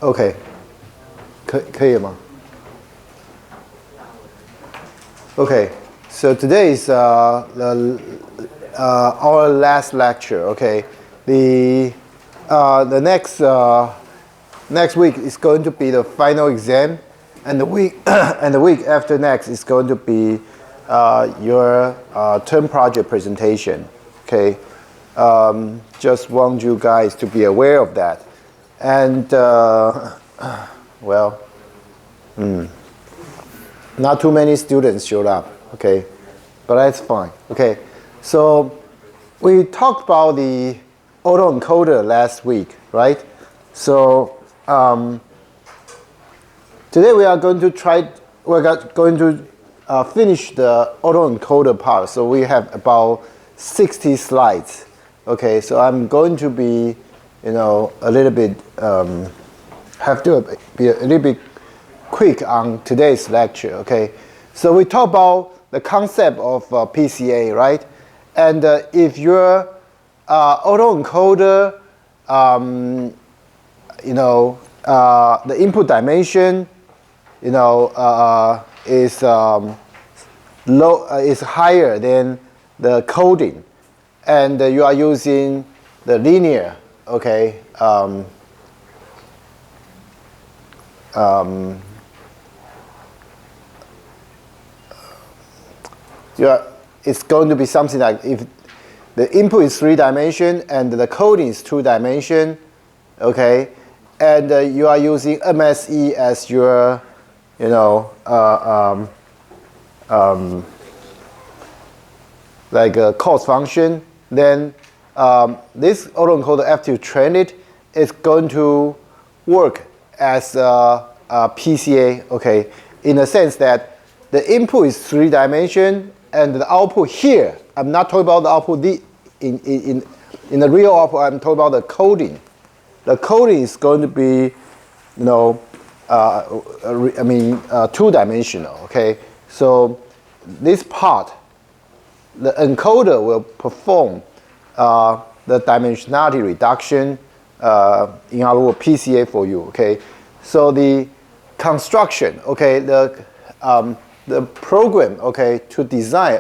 OK，可以吗 ？OK, so today is our last lecture. OK, the next week is going to be the final exam, and the week and the week after next is going to be your term project presentation. OK, just want you guys to be aware of that. And well, not too many students showed up, okay, but that's fine. Okay, so we talked about the autoencoder last week, right? So today we are going to finish the autoencoder part. So we have about 60 slides. Okay, so I'm going to be, a little bit have to be a little bit quick on today's lecture. Okay, so we talk about the concept of PCA, right? And if your autoencoder, the input dimension, is is higher than the coding, and you are using the linear. Okay. It's going to be something like if the input is 3-dimension and the coding is 2-dimension, okay, and you are using MSE as your, like a cost function, then this autoencoder, after you train it, is going to work as a PCA, okay, in the sense that the input is 3-dimension and the output here, I'm not talking about the output in the real output, I'm talking about the coding. The coding is going to be, 2-dimensional, okay? So this part, the encoder will perform the dimensionality reduction, in other words, PCA for you, okay? So the construction, okay, the program, okay, to design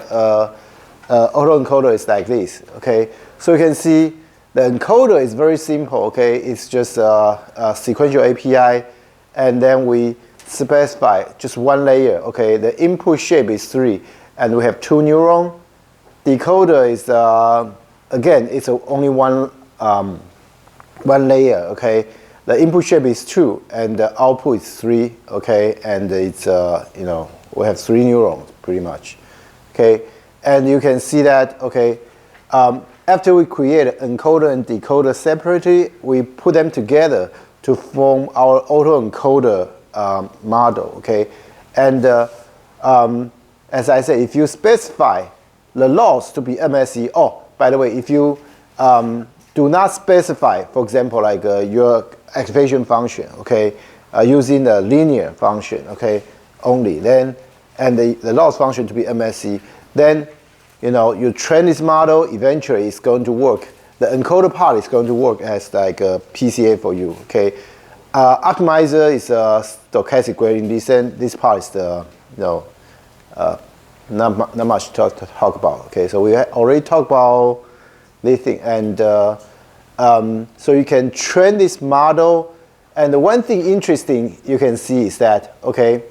autoencoder is like this, okay? So you can see the encoder is very simple, okay? It's just a sequential API, and then we specify just one layer, okay? The input shape is 3, and we have 2 neurons. Decoder is, again, it's only one layer, okay? The input shape is 2, and the output is 3, okay? And it's, we have 3 neurons, pretty much, okay? And you can see that, okay, after we create encoder and decoder separately, we put them together to form our autoencoder model, okay? And as I said, if you specify the loss to be MSE, oh, by the way, if you do not specify, for example, like your activation function, okay, using the linear function, okay, only, then, and the loss function to be MSE, then, you train this model, eventually it's going to work. The encoder part is going to work as like a PCA for you, okay? Optimizer is a stochastic gradient descent. This part is the, not much to talk about, okay? So we already talked about this thing, and so you can train this model. And the one thing interesting you can see is that, okay,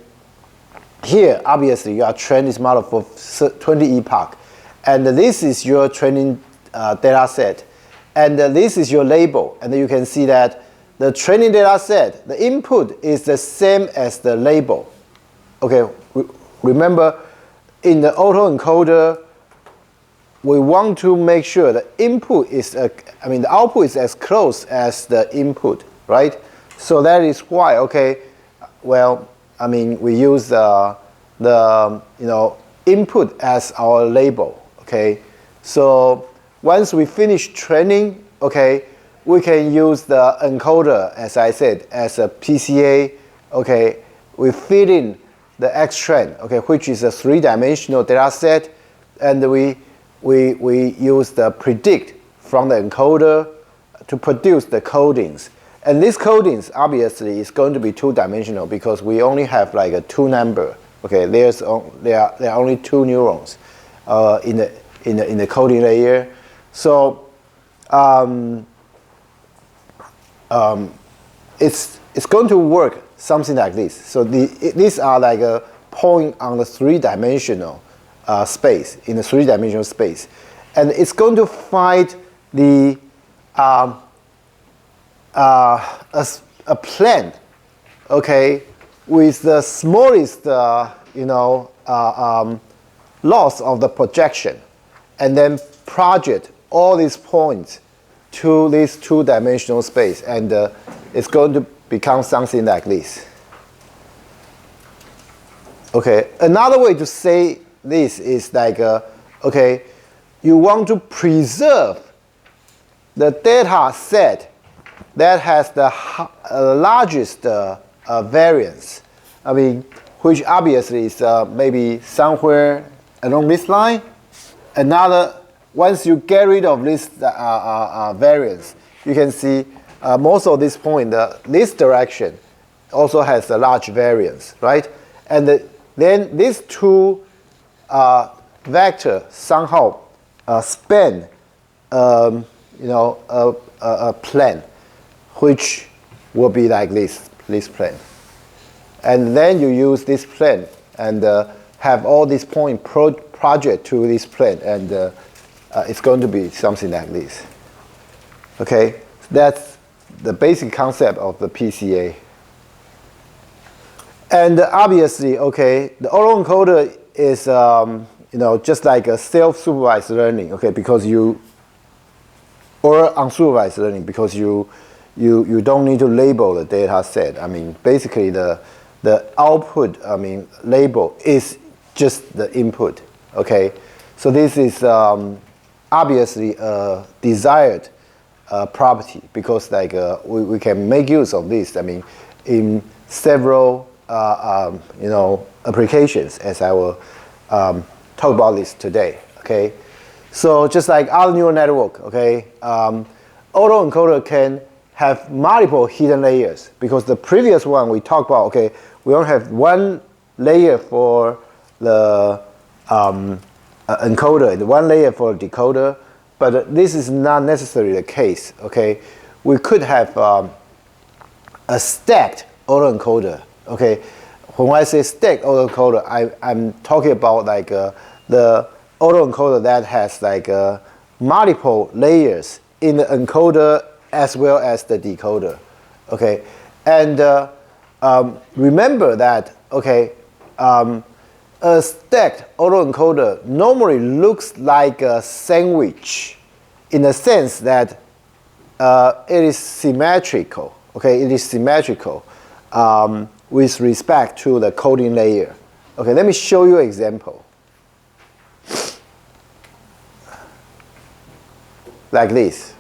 here, obviously, you are training this model for 20 epoch. And this is your training data set. And this is your label. And you can see that the training data set, the input is the same as the label. Okay, remember, in the autoencoder, we want to make sure the input is, the output is as close as the input, right? So that is why, okay, well, we use the input as our label, okay? So once we finish training, okay, we can use the encoder, as I said, as a PCA, okay? We feed in the X-trend, okay, which is a 3-dimensional data set, and we use the predict from the encoder to produce the codings. And these codings obviously is going to be two-dimensional because we only have like a two number. Okay, there are only two neurons in the coding layer. So it's going to work something like this. So these are like a point on the three-dimensional space, in the three-dimensional space. And it's going to find the a plane, okay, with the smallest, loss of the projection, and then project all these points to this two-dimensional space, and it's going to become something like this. Okay, another way to say this is like, okay, you want to preserve the data set that has the largest variance. I mean, which obviously is maybe somewhere along this line. Once you get rid of this variance, you can see most of this point, this direction also has a large variance, right? And then these two vectors somehow span, a plane, which will be like this plane. And then you use this plane and have all these points project to this plane, and it's going to be something like this. Okay, that's the basic concept of the PCA. And obviously, okay, the autoencoder is just like a self-supervised learning, okay, or unsupervised learning, because you don't need to label the data set. I mean, basically the output, label is just the input, okay? So this is obviously a desired property, because like we can make use of this, in several applications, as I will talk about this today, okay? So just like other neural network, okay, autoencoder can have multiple hidden layers, because the previous one we talked about, okay, we only have one layer for the encoder and one layer for the decoder, but this is not necessarily the case, okay? We could have a stacked autoencoder, okay? When I say stacked autoencoder, I'm talking about like the autoencoder that has like multiple layers in the encoder as well as the decoder, okay? And remember that, okay, a stacked autoencoder normally looks like a sandwich in the sense that it is symmetrical, okay? It is symmetrical with respect to the coding layer. Okay, let me show you an example. Like this.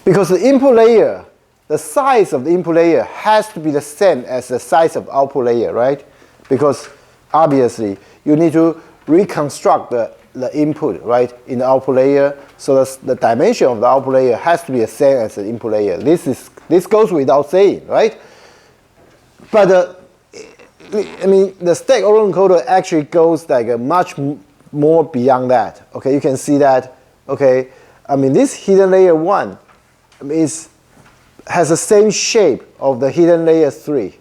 Because the input layer, the size of the input layer has to be the same as the size of output layer, right? Because obviously you need to reconstruct the input, right, in the output layer. So the dimension of the output layer has to be the same as the input layer. This goes without saying, right? But the stacked autoencoder actually goes like much more beyond that. Okay, you can see that. Okay, this hidden layer 1 has the same shape of the hidden layer 3.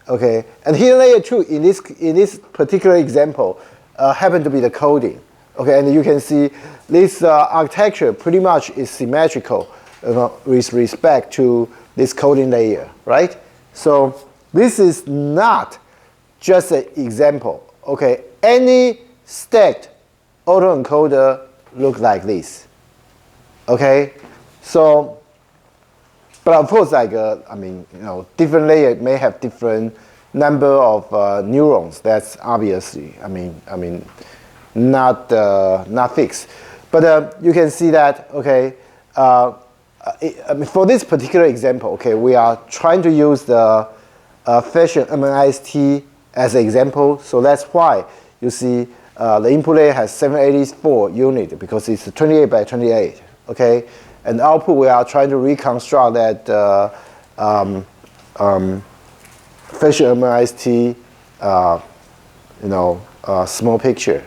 Okay, and hidden layer 2 in this particular example happen to be the coding. Okay, and you can see this architecture pretty much is symmetrical with respect to this coding layer, right? So this is not just an example. Okay, any stacked autoencoder look like this. Okay, so, but of course, like different layer may have different number of neurons. That's obviously, not fixed. But you can see that. Okay, for this particular example, okay, we are trying to use the fashion MNIST as an example. So that's why you see the input layer has 784 units, because it's 28 by 28. Okay, and output we are trying to reconstruct that facial MIST, small picture.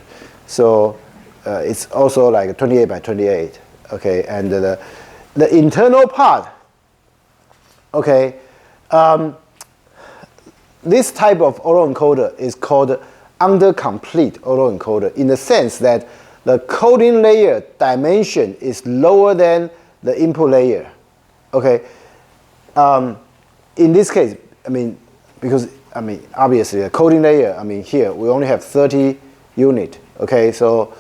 So it's also like 28 by 28. Okay, and the internal part. Okay, this type of autoencoder is called undercomplete autoencoder in the sense that the coding layer dimension is lower than the input layer. Okay, in this case, because obviously the coding layer, here we only have 30 unit. Okay, so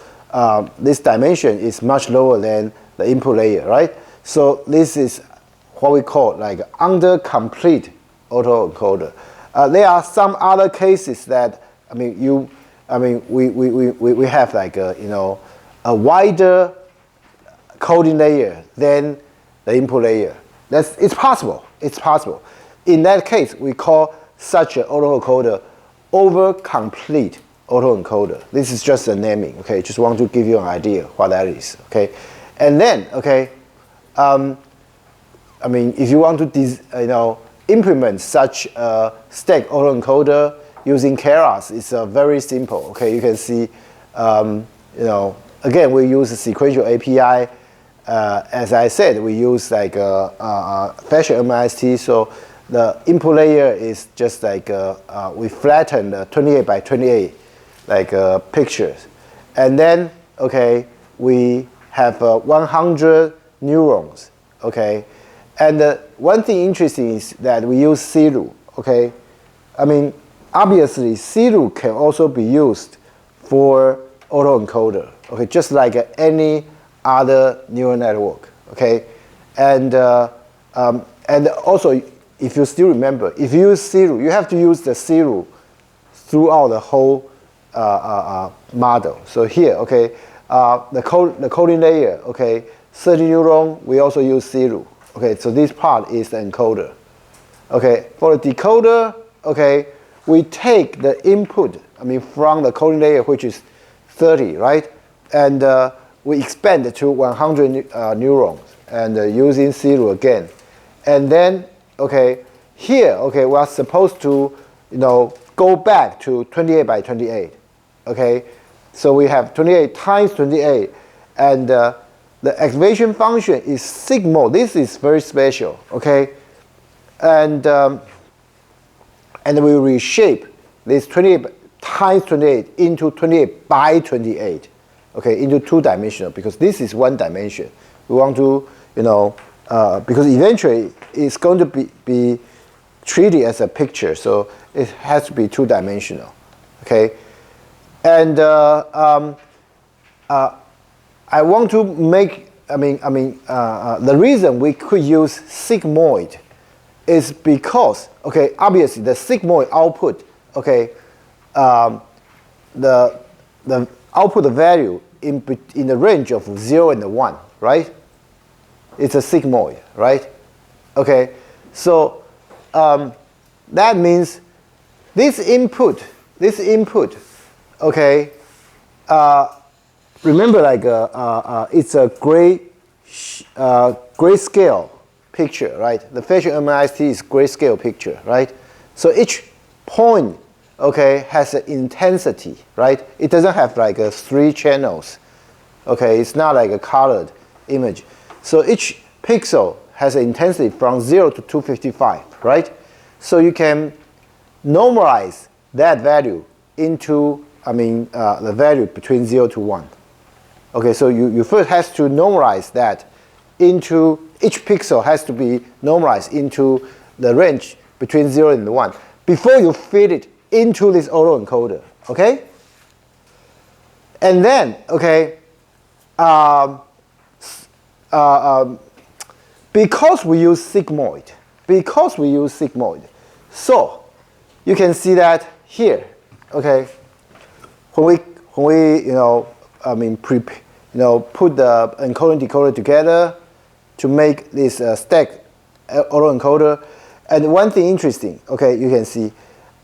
this dimension is much lower than the input layer, right? So this is what we call like undercomplete autoencoder. There are some other cases that we have like a wider coding layer than the input layer. It's possible. It's possible. In that case, we call such an autoencoder over-complete autoencoder. This is just a naming. Okay, just want to give you an idea what that is. Okay, and then okay, if you want to implement such a stack autoencoder using Keras, it's very simple. Okay, you can see, again, we use a sequential API. As I said, we use like a facial MIST, so the input layer is just like we flatten the 28 by 28 like pictures, and then okay, we have 100 neurons. Okay, and one thing interesting is that we use CRU. Okay, obviously CRU can also be used for autoencoder. Okay, just like any other neural network. Okay, and also if you still remember, if you use CRU, you have to use the CRU throughout the whole model. So here, okay, the coding layer, okay, 30 neuron, we also use CRU. Okay, so this part is the encoder. Okay, for the decoder, okay, we take the input, from the coding layer, which is 30, right? And we expand it to 100 neurons, and using CRU again. And then, okay, here, okay, we are supposed to, go back to 28 by 28. Okay, so we have 28 times 28, and the activation function is sigma. This is very special. Okay, and we reshape this 28 times 28 into 28 by 28. Okay, into two-dimensional, because this is one dimension. We want to, because eventually it's going to be treated as a picture, so it has to be two-dimensional. Okay, and I want to make, the reason we could use sigmoid is because, okay, obviously the sigmoid output, okay, the output value in the range of 0 and 1, right? It's a sigmoid, right? Okay, so that means this input, okay, remember like it's a grayscale picture, right? The facial MIST is grayscale picture, right? So each point, okay, has an intensity, right? It doesn't have like 3 channels. Okay, it's not like a colored image. So each pixel has an intensity from 0 to 255, right? So you can normalize that value into, the value between 0 to 1. Okay, so you first has to normalize that into, each pixel has to be normalized into the range between 0 and 1 before you feed it into this autoencoder, okay? And then, okay, because we use sigmoid, so you can see that here, okay, when we put the encoder and decoder together to make this stack autoencoder. And one thing interesting, okay, you can see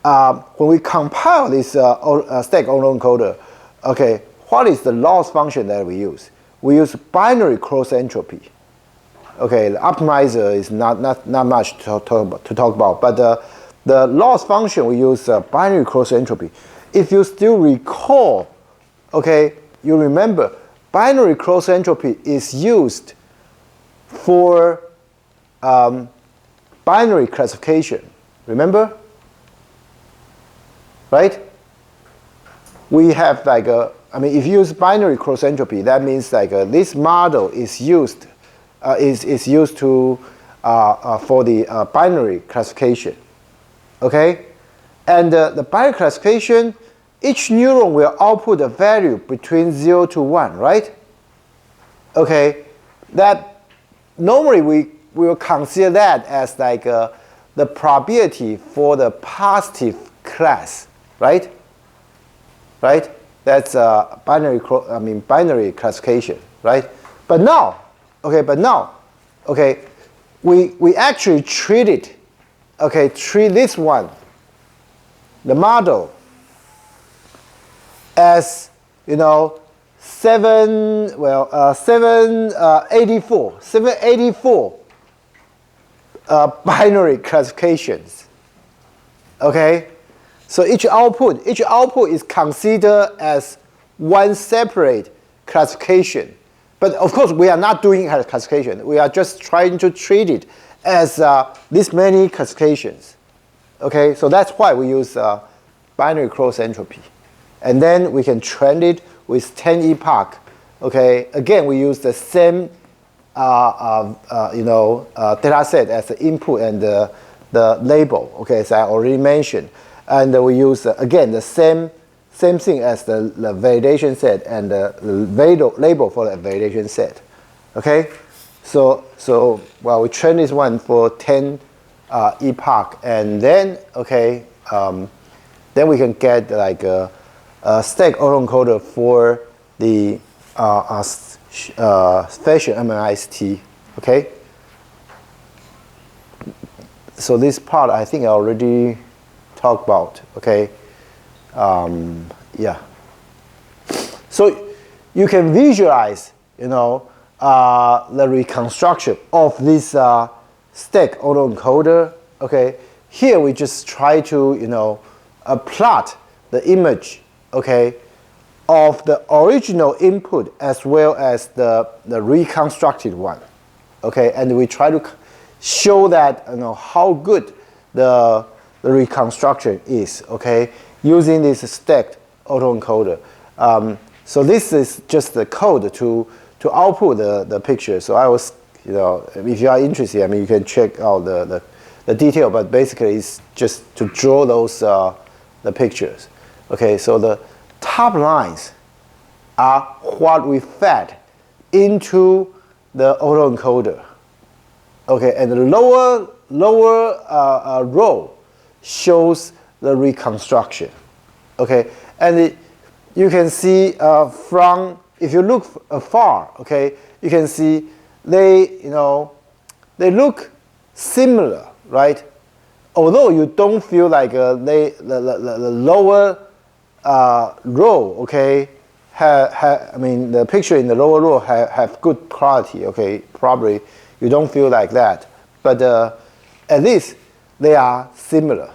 when we compile this stack autoencoder, okay, what is the loss function that we use? We use binary cross entropy. Okay, the optimizer is not much to talk about, but the loss function we use binary cross entropy. If you still recall, okay, you remember binary cross entropy is used for binary classification. Remember? Right? We have like if you use binary cross entropy, that means like this model is used to for the binary classification. Okay, and the binary classification, each neuron will output a value between 0 to 1, right? Okay, that normally we will consider that as like the probability for the positive class, right? Right? That's binary classification, right? But now, we actually treat this one, the model, as 784 binary classifications. Okay, so each output is considered as one separate classification. But of course, we are not doing classification. We are just trying to treat it as this many classifications. Okay, so that's why we use binary cross entropy, and then we can train it with 10 epoch. Okay, again we use the same data set as the input and the label. Okay, as I already mentioned, and we use again the same thing as the validation set and the label for the validation set. Okay, so well, we train this one for 10 epoch, and then then we can get like a stack autoencoder for the spatial MNIST. Okay, so this part I think I already talked about. Okay. Yeah. So you can visualize, the reconstruction of this stack autoencoder. Okay. Here we just try to, plot the image, okay, of the original input as well as the reconstructed one. Okay, and we try to show that how good the reconstruction is. Okay. Using this stacked autoencoder. So this is just the code to output the picture. So I was, if you are interested, you can check out the detail, but basically it's just to draw those the pictures. Okay, so the top lines are what we fed into the autoencoder. Okay, and the lower row shows the reconstruction. Okay, and you can see from, if you look afar, okay, you can see they look similar, right? Although you don't feel like the lower row, okay, the picture in the lower row have good quality. Okay, probably you don't feel like that, but at least they are similar,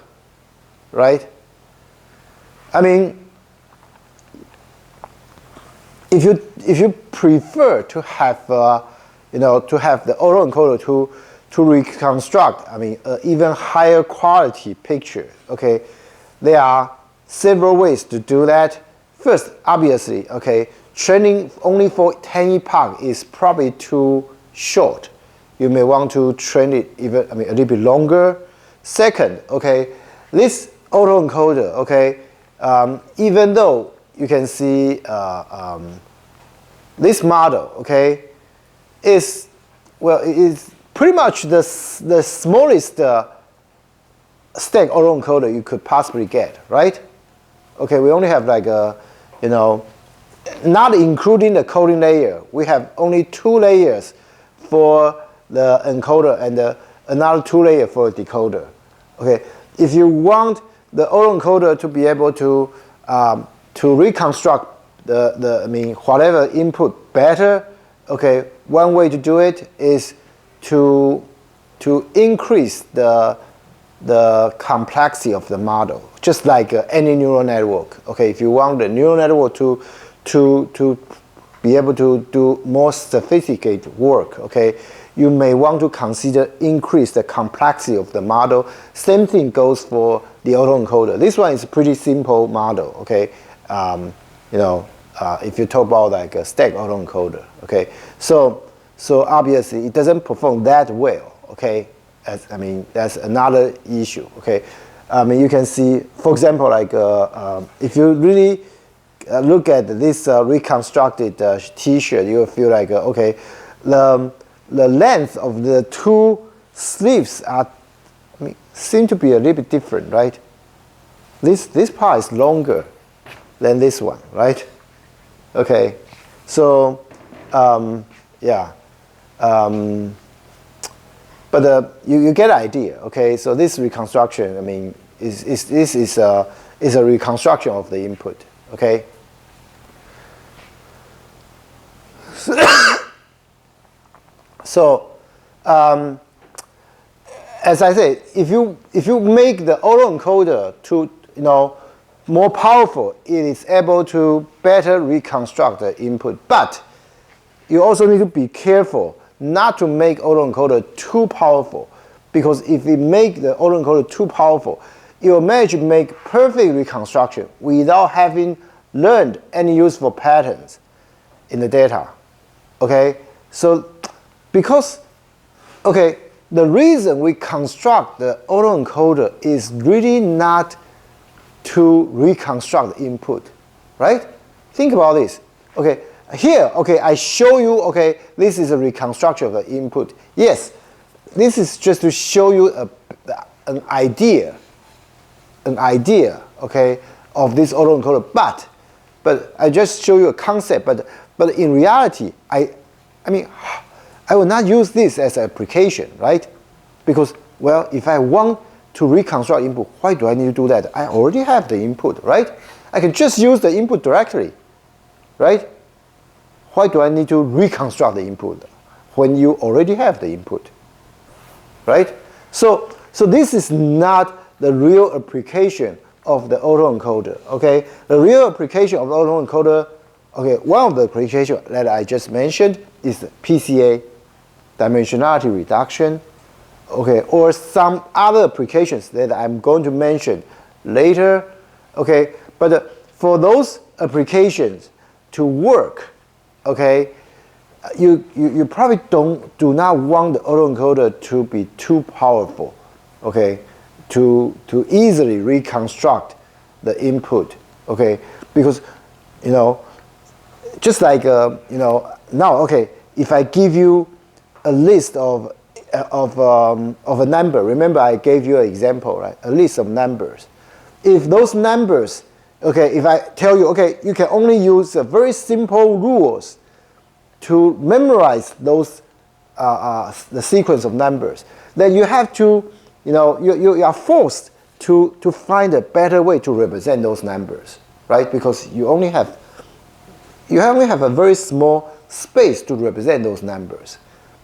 right? If you prefer to have to have the autoencoder to reconstruct even higher quality picture, okay, there are several ways to do that. First, obviously, okay, training only for 10 epoch is probably too short. You may want to train it even a little bit longer. Second, okay, this autoencoder, okay, even though you can see this model, okay, is pretty much the smallest stack autoencoder you could possibly get, right? Okay, we only have like not including the coding layer, we have only 2 layers for the encoder and another 2 layers for the decoder. Okay, if you want the autoencoder to be able to reconstruct whatever input better, okay, one way to do it is to increase the complexity of the model, just like any neural network. Okay, if you want the neural network to be able to do more sophisticated work, okay, you may want to consider increase the complexity of the model. Same thing goes for the autoencoder. This one is a pretty simple model, okay. If you talk about like a stack autoencoder, okay, so obviously it doesn't perform that well, okay. That's another issue, okay. You can see, for example, like if you really look at this reconstructed T-shirt, you will feel like okay, the length of the two sleeves seem to be a little bit different, right? This part is longer than this one, right? Okay, so yeah, but you get the idea, okay? So this reconstruction, this is a reconstruction of the input, okay? So, as I said, if you make the autoencoder to more powerful, it is able to better reconstruct the input. But you also need to be careful not to make autoencoder too powerful, because if you make the autoencoder too powerful, it will manage to make perfect reconstruction without having learned any useful patterns in the data. Okay, so because the reason we construct the autoencoder is really not to reconstruct the input, right? Think about this. Okay, here, I show you, this is a reconstruction of the input. Yes, this is just to show you an idea, okay, of this autoencoder. But I just show you a concept. But in reality, I will not use this as an application, right? Because, well, if I want to reconstruct input, why do I need to do that? I already have the input, right? I can just use the input directly, right? Why do I need to reconstruct the input when you already have the input, right? So this is not the real application of the autoencoder, okay? The real application of the autoencoder, one of the applications that I just mentioned is PCA, dimensionality reduction, or some other applications that I'm going to mention later, But for those applications to work, you probably do not want the autoencoder to be too powerful, to easily reconstruct the input, because just like now, if I give you a list of a number, remember I gave you an example, right? A list of numbers. If those numbers, if I tell you, you can only use very simple rules to memorize those the sequence of numbers, then you have to, you are forced to find a better way to represent those numbers, right? Because you only have a very small space to represent those numbers.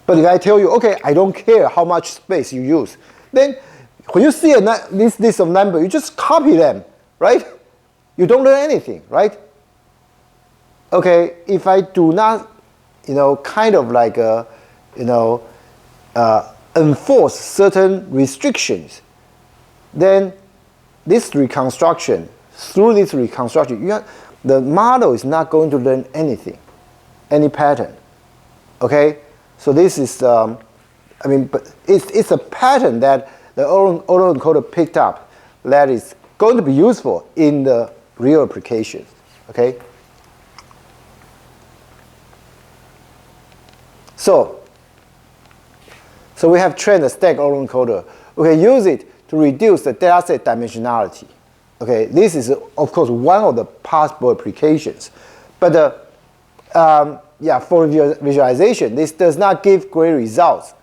But if I tell you, I don't care how much space you use, then when you see this list of numbers, you just copy them, right? You don't learn anything, right? If I do not, kind of like, enforce certain restrictions, then through this reconstruction, the model is not going to learn anything, any pattern, So this is, but it's a pattern that the autoencoder picked up that is going to be useful in the real application, So we have trained the stack autoencoder. We can use it to reduce the dataset dimensionality. This is, of course, one of the possible applications. But for visualization, this does not give great results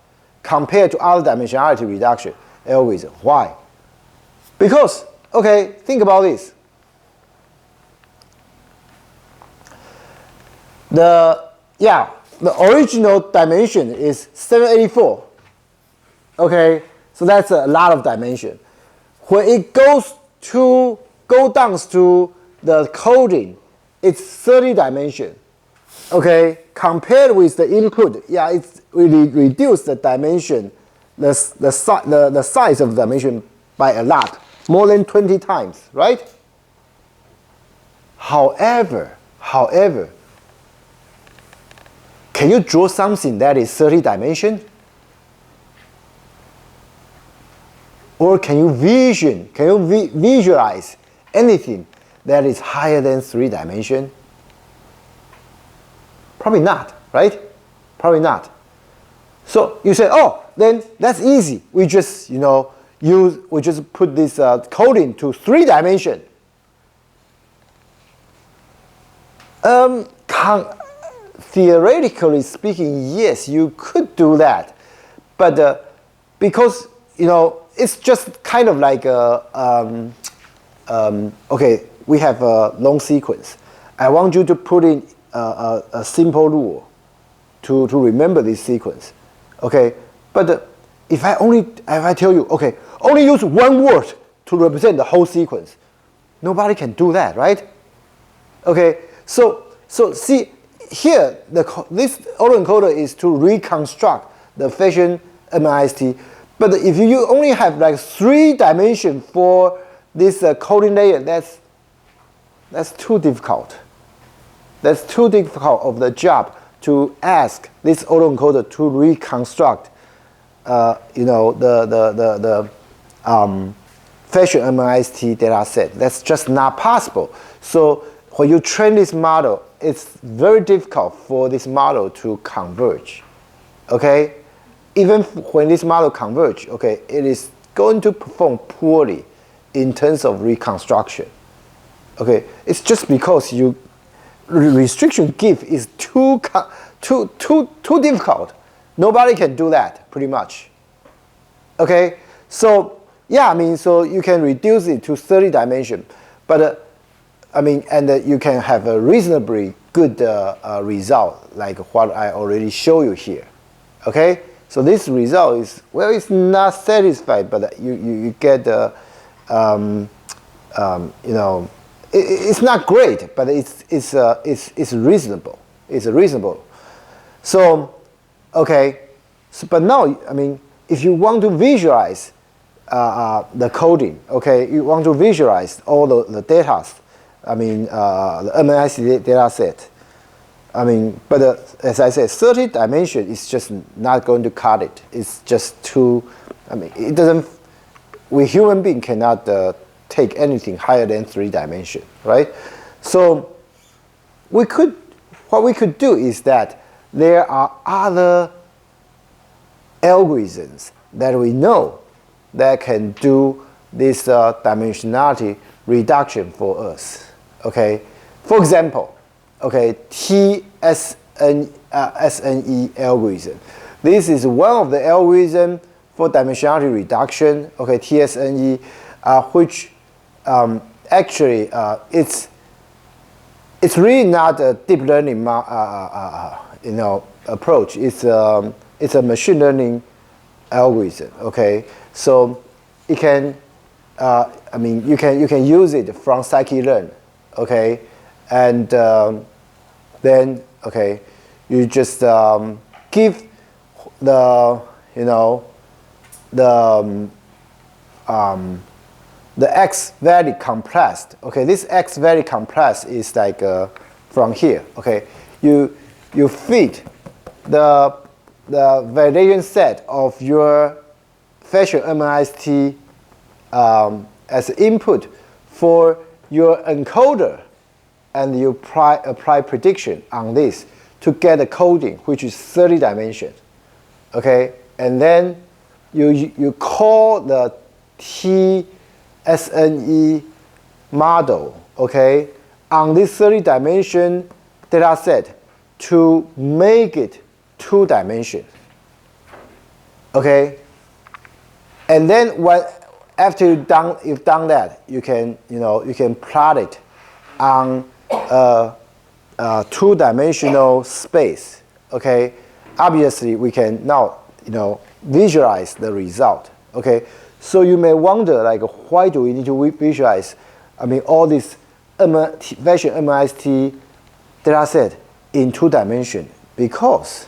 compared to other dimensionality reduction algorithms. Why? Because, think about this. The original dimension is 784, Okay, so that's a lot of dimension. When it go down to the coding, it's 30 dimension. Okay, compared with the input, yeah, it's really reduced the dimension, the size of the dimension by a lot, more than 20 times, right? However, can you draw something that is 30 dimension? Or can you visualize anything that is higher than 3 dimension? Probably not, right? Probably not. So you say, oh, then that's easy. We just, we just put this coding to 3 dimension. Theoretically speaking, yes, you could do that, but because it's just kind of like okay, we have a long sequence. I want you to put in a simple rule to remember this sequence, okay? But if I tell you, okay, only use one word to represent the whole sequence, nobody can do that, right? Okay, so see here, this autoencoder is to reconstruct the fashion MIST. But if you only have like 3 dimensions for this coding layer, that's too difficult. That's too difficult of the job to ask this autoencoder to reconstruct, the fashion MIST data set. That's just not possible. So when you train this model, it's very difficult for this model to converge. Okay, even when this model converge, okay, it is going to perform poorly in terms of reconstruction. Okay, it's just because restriction give is too difficult. Nobody can do that, pretty much. Okay, so yeah, so you can reduce it to 30 dimension, but and you can have a reasonably good result, like what I already show you here. Okay, so this result is, well, it's not satisfied, but you get it's not great, but it's reasonable. It's reasonable. So okay, but now if you want to visualize the coding, okay, you want to visualize all the data. The MIST data set. But as I said, 30 dimension is just not going to cut it. It's just too, it doesn't, we human being cannot take anything higher than 3 dimension, right? So what we could do is that there are other algorithms that we know that can do this dimensionality reduction for us. Okay, for example, okay, SNE algorithm. This is one of the algorithms for dimensionality reduction. Okay, TSNE, which actually it's really not a deep learning approach. It's a machine learning algorithm. Okay, so it can you can use it from scikit-learn. Okay, and then okay, you just give the the x value compressed. Okay, this x value compressed is like from here. Okay, you feed the validation set of your fashion MIST as input for your encoder, and you apply prediction on this to get a coding which is 30 dimension. Okay, and then you call the TSNE model, okay, on this 30 dimension data set to make it 2 dimension. Okay, and then after you've done that, you can plot it on a 2-dimensional space. Okay, obviously we can now visualize the result. Okay, so you may wonder, like, why do we need to visualize? I mean, all this version MIST data set in 2 dimensions, because,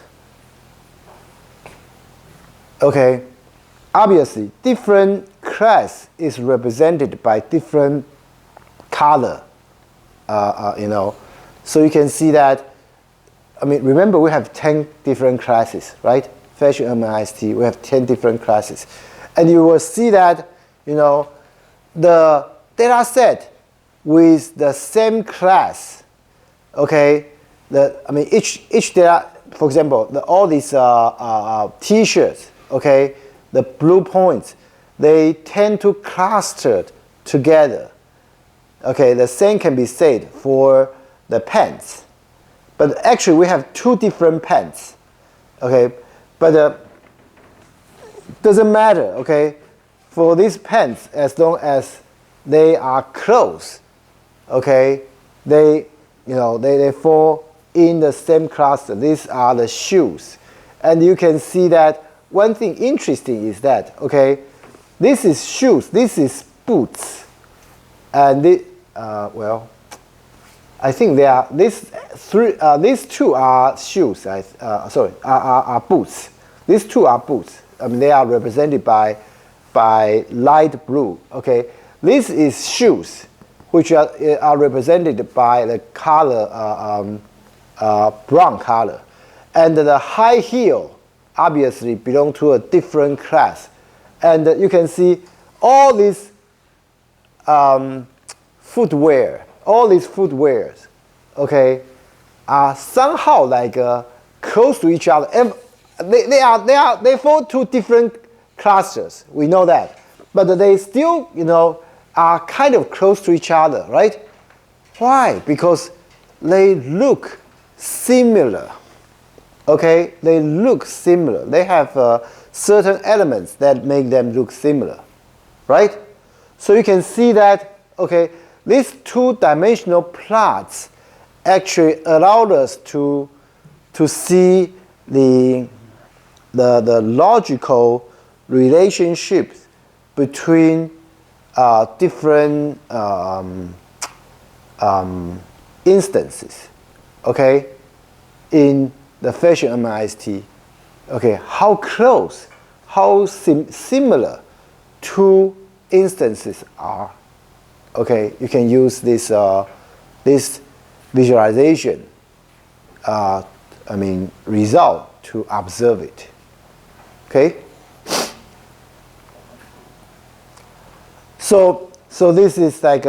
okay, obviously different class is represented by different color, you know, so you can see that. I mean, remember we have 10 different classes, right? Fashion MIST, we have 10 different classes, and you will see that, you know, the data set with the same class, okay, I mean, each data, for example, all these T-shirts, okay, the blue points, they tend to cluster together. Okay, the same can be said for the pants, but actually we have 2 different pants. Okay, but doesn't matter. Okay, for these pants, as long as they are close, okay, they fall in the same cluster. These are the shoes, and you can see that one thing interesting is that, okay, this is shoes, this is boots, and well, I think they are these 2 are shoes. Sorry, are boots. These 2 are boots. I mean, they are represented by light blue. Okay, this is shoes, which are represented by the color brown color, and the high heel obviously belong to a different class, and you can see all these footwear, all these footwears, okay, are somehow like close to each other. And they fall to different clusters. We know that, but they still, you know, are kind of close to each other, right? Why? Because they look similar. Okay, they look similar. They have certain elements that make them look similar, right? So you can see that, okay, these 2-dimensional plots actually allowed us to see the logical relationships between different instances, okay, in the fashion MIST. Okay, how close, how similar 2 instances are. Okay, you can use this this visualization, I mean, result to observe it. Okay. So this is like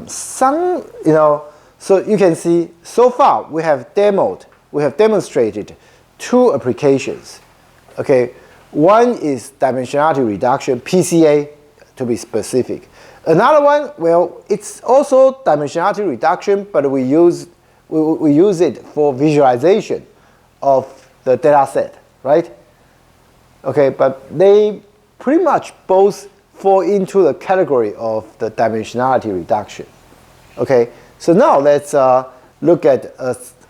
some, you know. So you can see so far we have demonstrated 2 applications. Okay, one is dimensionality reduction, PCA to be specific. Another one, well, it's also dimensionality reduction, but we use it for visualization of the data set, right? Okay, but they pretty much both fall into the category of the dimensionality reduction. Okay, so now let's look at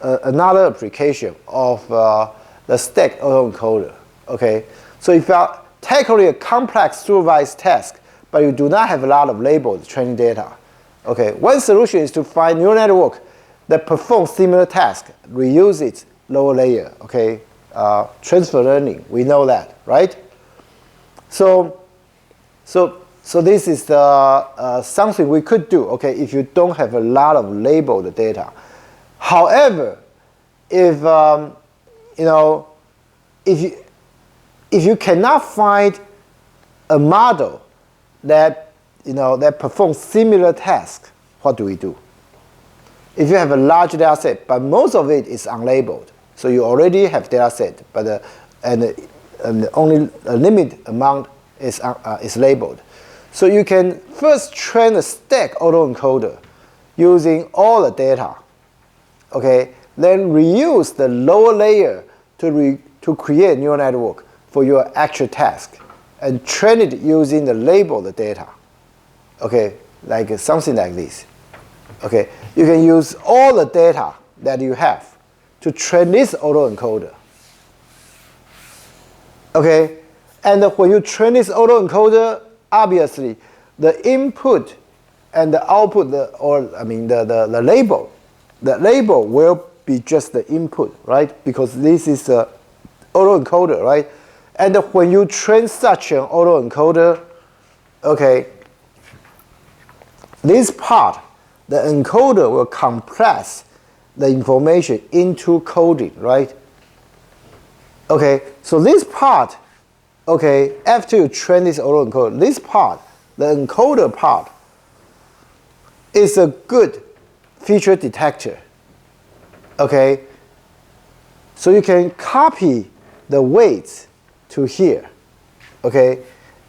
another application of the stacked autoencoder. Okay, so if you are tackling a complex supervised task, but you do not have a lot of labeled training data, okay, one solution is to find neural network that performs similar tasks, reuse its lower layer. Okay, transfer learning, we know that, right? So this is something we could do, okay, if you don't have a lot of labeled data. However, if you know, if you cannot find a model that, you know, that performs similar tasks, what do we do? If you have a large data set, but most of it is unlabeled, so you already have data set, but and only a limited amount is labeled. So you can first train a stack autoencoder using all the data. Okay, then reuse the lower layer to create neural network for your actual task, and train it using the labeled data. Okay, like something like this. Okay, you can use all the data that you have to train this autoencoder. Okay, and when you train this autoencoder, obviously the input and the output, the label will be just the input, right? Because this is the autoencoder, right? And when you train such an autoencoder, okay, this part, the encoder will compress the information into coding, right? Okay, so this part, okay, after you train this autoencoder, this part, the encoder part, is a good feature detector. Okay, so you can copy the weights to here. Okay,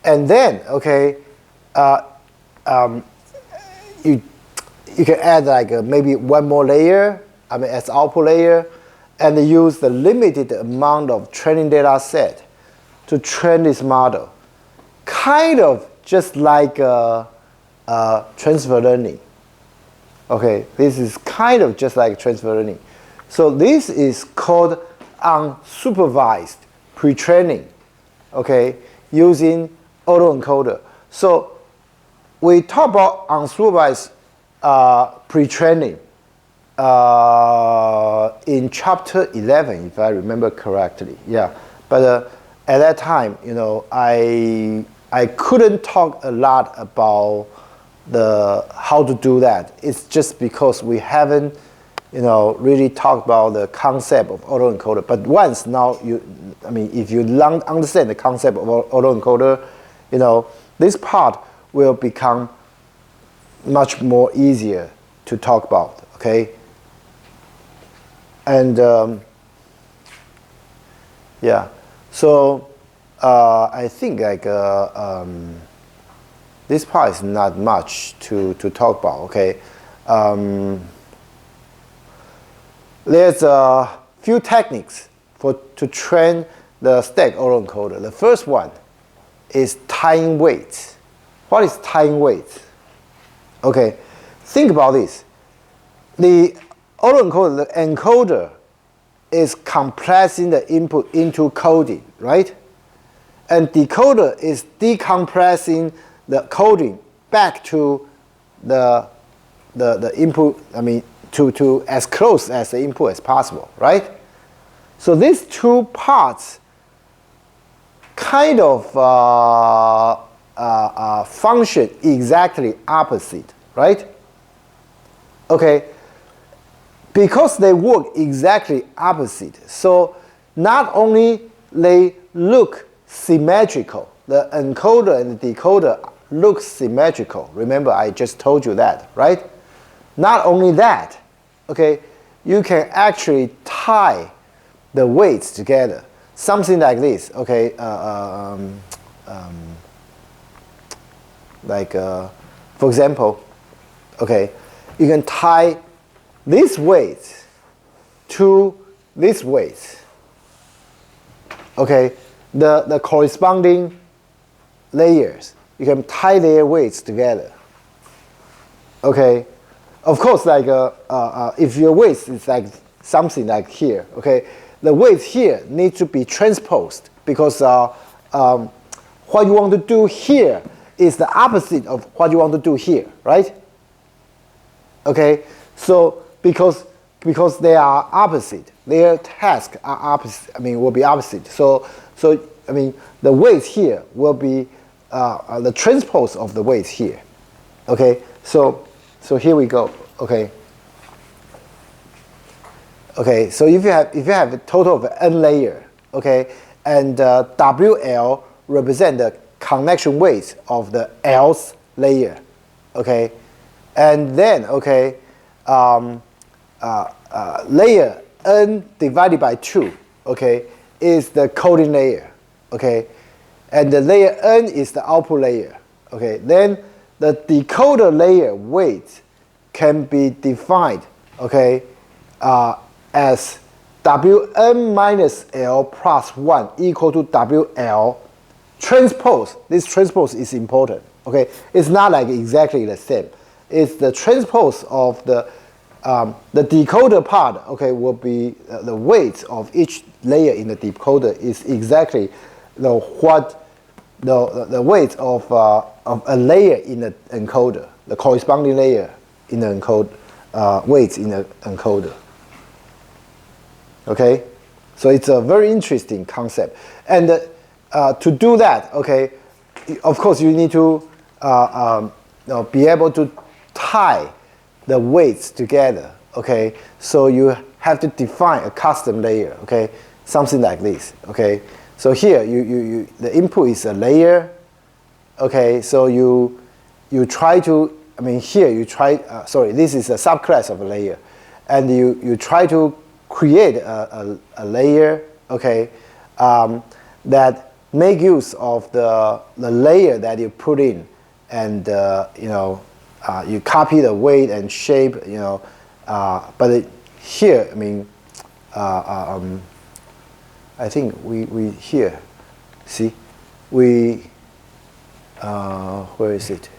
and then okay, you can add like maybe one more layer, as output layer, and use the limited amount of training data set to train this model. Kind of just like transfer learning. Okay, this is kind of just like transfer learning. So this is called unsupervised pretraining, okay, using autoencoder. So we talk about unsupervised pretraining in chapter 11, if I remember correctly. Yeah, but at that time, you know, I couldn't talk a lot about how to do that. It's just because we haven't, you know, really talked about the concept of autoencoder. But once now if you understand the concept of autoencoder, you know, this part will become much more easier to talk about. Okay. And yeah, so I think like this part is not much to talk about. Okay, there's a few techniques to train the stack autoencoder. The first one is tying weights. What is tying weights? Okay, think about this. The autoencoder, the encoder, is compressing the input into coding, right? And decoder is decompressing the coding back to the input, to as close as the input as possible, right? So these two parts kind of function exactly opposite, right? Okay, because they work exactly opposite, so not only they look symmetrical, the encoder and the decoder look symmetrical. Remember, I just told you that, right? Not only that, okay, you can actually tie the weights together. Something like this, okay, for example, okay, you can tie these weights to these weights. Okay, the corresponding layers, you can tie their weights together. Okay, of course, like if your weight is like something like here, okay, the weight here needs to be transposed because what you want to do here is the opposite of what you want to do here, right? Okay, so because they are opposite, their tasks are opposite. Will be opposite. So the weights here will be the transpose of the weights here. Okay, so here we go. Okay. Okay, so if you have a total of n layer, okay, and WL represent the connection weights of the L's layer, okay, and then okay, layer n divided by 2, okay, is the coding layer, okay, and the layer n is the output layer, okay. Then the decoder layer weight can be defined, okay, as Wn minus L plus 1 equal to WL transpose. This transpose is important, okay. It's not like exactly the same. It's the transpose of the decoder part, okay, will be the weights of each layer in the decoder is exactly what the weight of a layer in the encoder, the corresponding layer in the encoder, weights in the encoder. Okay, so it's a very interesting concept, and to do that, okay, of course you need to be able to tie the weights together. Okay, so you have to define a custom layer. Okay, something like this. Okay, so here the input is a layer. Okay, so you try to, I mean here you try, sorry, this is a subclass of a layer, and you try to create a layer, okay, that make use of the layer that you put in, and you copy the weight and shape, but here, I mean, I think we here, see, we where is it?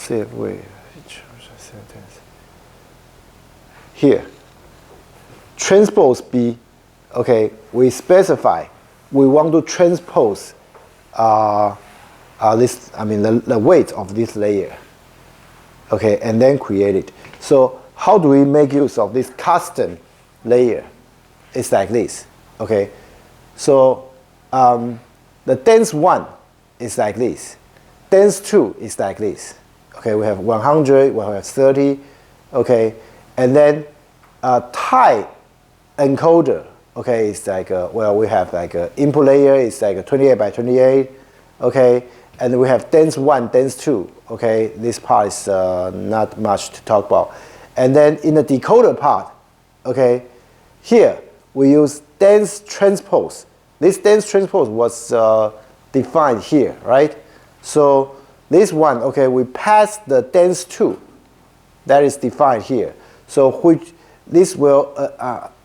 Save way. Here, transpose B. Okay, we specify we want to transpose this. I mean the weight of this layer. Okay, and then create it. So how do we make use of this custom layer? It's like this. Okay, so the dense 1 is like this. Dense 2 is like this. Okay, we have 100, we have 30. Okay, and then tie encoder. Okay, it's like well, we have like a input layer. It's like a 28 by 28. Okay, and we have dense 1, dense 2. Okay, this part is not much to talk about. And then in the decoder part, okay, here we use dense transpose. This dense transpose was defined here, right? So this one, okay, we pass the dense 2 that is defined here. So which this will,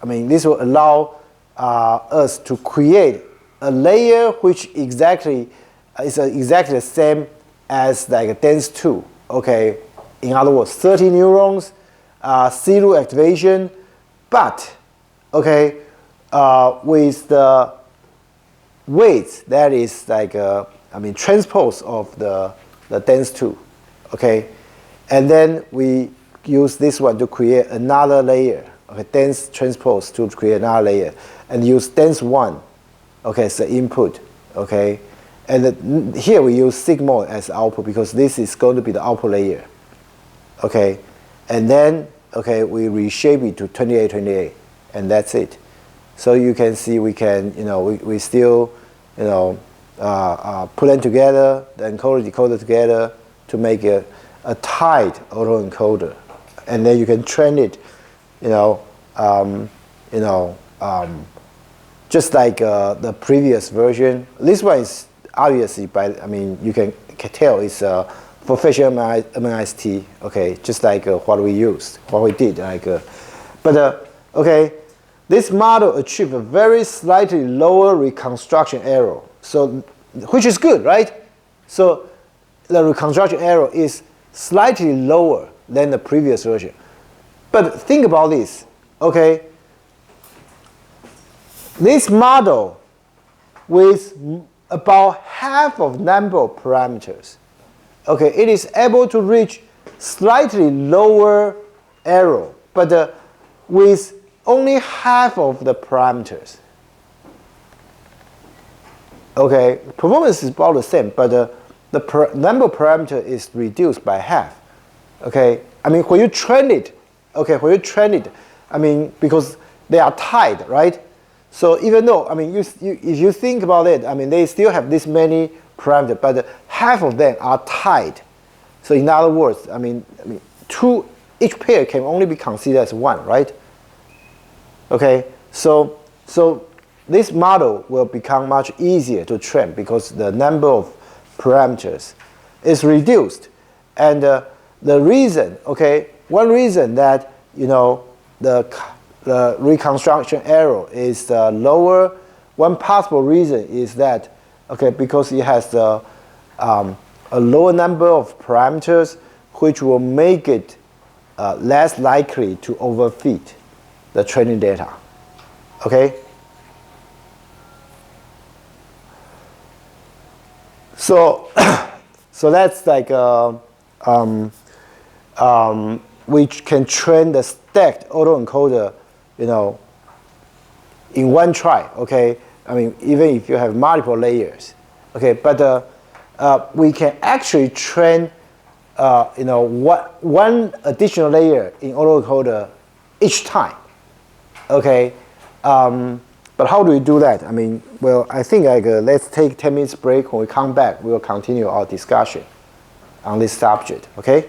this will allow us to create a layer which exactly is exactly the same as like a dense 2. Okay, in other words, 30 neurons, zero activation, but okay, with the weight that is like transpose of the dense 2. Okay, and then we use this one to create another layer. Okay, dense transpose to create another layer, and use dense 1. Okay, as the input. Okay, and here we use sigma as output because this is going to be the output layer. Okay, and then okay, we reshape it to 28, 28, and that's it. So you can see we can, we still, put them together, the encoder, decoder together to make a tied autoencoder, and then you can train it, just like the previous version. This one is obviously, you can tell it's for facial MNIST. Okay, just like what we used, what we did, okay. This model achieved a very slightly lower reconstruction error, so which is good, right? So the reconstruction error is slightly lower than the previous version. But think about this, okay? This model with about half of number of parameters, okay, it is able to reach slightly lower error, but with only half of the parameters. Okay, performance is about the same, but the number of parameters is reduced by half. Okay, when you train it, because they are tied, right? So even though, if you think about it, they still have this many parameters, but half of them are tied. So in other words, two, each pair can only be considered as one, right? Okay, so this model will become much easier to train because the number of parameters is reduced, and the reason, okay, one reason that the reconstruction error is lower. One possible reason is that because it has a lower number of parameters, which will make it less likely to overfit the training data. Okay. So, so that's like we can train the stacked autoencoder, you know, in one try. Okay, I mean even if you have multiple layers. Okay, but we can actually train, you know, one additional layer in autoencoder each time. Okay, but how do we do that? I mean, well, I think like let's take 10 minutes break. When we come back, we will continue our discussion on this subject. Okay.